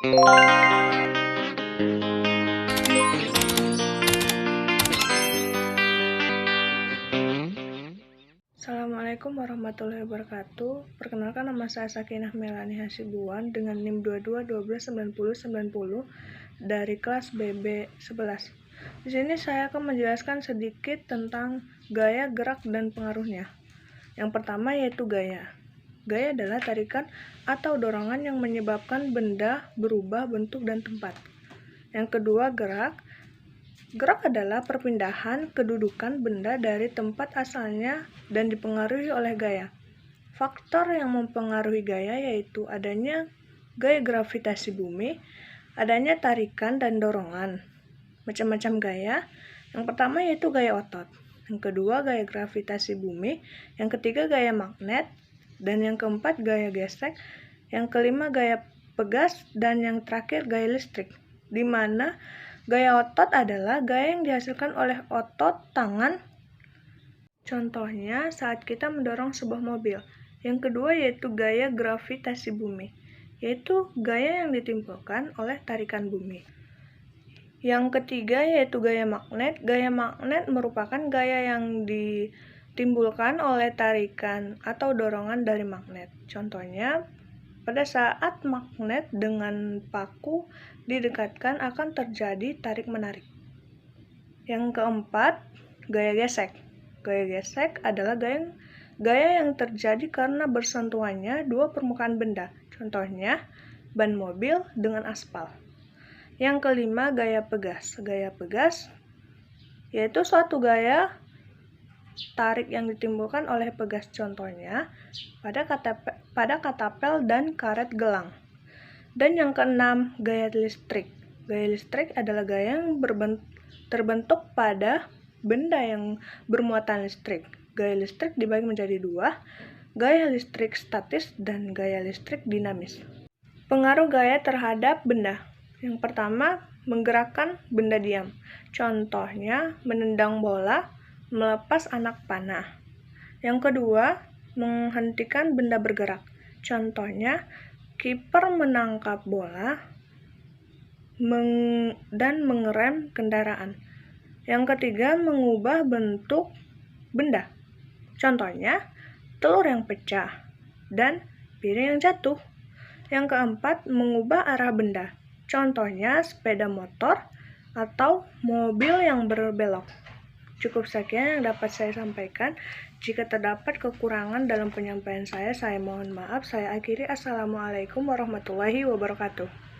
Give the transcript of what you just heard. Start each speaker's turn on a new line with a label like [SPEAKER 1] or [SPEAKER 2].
[SPEAKER 1] Assalamualaikum warahmatullahi wabarakatuh. Perkenalkan, nama saya Sakinah Melani Hasibuan dengan NIM 22129090 dari kelas BB 11. Di sini saya akan menjelaskan sedikit tentang gaya, gerak, dan pengaruhnya. Yang pertama yaitu gaya. Gaya adalah tarikan atau dorongan yang menyebabkan benda berubah bentuk dan tempat. Yang kedua, gerak. Gerak adalah perpindahan kedudukan benda dari tempat asalnya dan dipengaruhi oleh gaya. Faktor yang mempengaruhi gaya yaitu adanya gaya gravitasi bumi, adanya tarikan dan dorongan. Macam-macam gaya. Yang pertama yaitu gaya otot. Yang kedua gaya gravitasi bumi. Yang ketiga gaya magnet. Dan yang keempat gaya gesek. Yang kelima gaya pegas. Dan yang terakhir gaya listrik. Di mana gaya otot adalah gaya yang dihasilkan oleh otot tangan. Contohnya saat kita mendorong sebuah mobil. Yang kedua yaitu gaya gravitasi bumi, yaitu gaya yang ditimbulkan oleh tarikan bumi. Yang ketiga yaitu gaya magnet. Gaya magnet merupakan gaya yang ditimbulkan oleh tarikan atau dorongan dari magnet. Contohnya, pada saat magnet dengan paku didekatkan akan terjadi tarik-menarik. Yang keempat, gaya gesek. Gaya gesek adalah gaya yang terjadi karena bersentuhannya dua permukaan benda. Contohnya, ban mobil dengan aspal. Yang kelima, gaya pegas. Gaya pegas yaitu suatu gaya tarik yang ditimbulkan oleh pegas. Contohnya, pada katapel dan karet gelang. Dan yang keenam, gaya listrik. Gaya listrik adalah gaya yang terbentuk pada benda yang bermuatan listrik. Gaya listrik dibagi menjadi dua, gaya listrik statis dan gaya listrik dinamis. Pengaruh gaya terhadap benda. Yang pertama, menggerakkan benda diam. Contohnya, menendang bola, melepas anak panah. Yang kedua, menghentikan benda bergerak. Contohnya, kiper menangkap bola dan mengerem kendaraan. Yang ketiga, mengubah bentuk benda. Contohnya, telur yang pecah dan piring yang jatuh. Yang keempat, mengubah arah benda. Contohnya, sepeda motor atau mobil yang berbelok. Cukup sekian yang dapat saya sampaikan. Jika terdapat kekurangan dalam penyampaian saya mohon maaf. Saya akhiri. Assalamualaikum warahmatullahi wabarakatuh.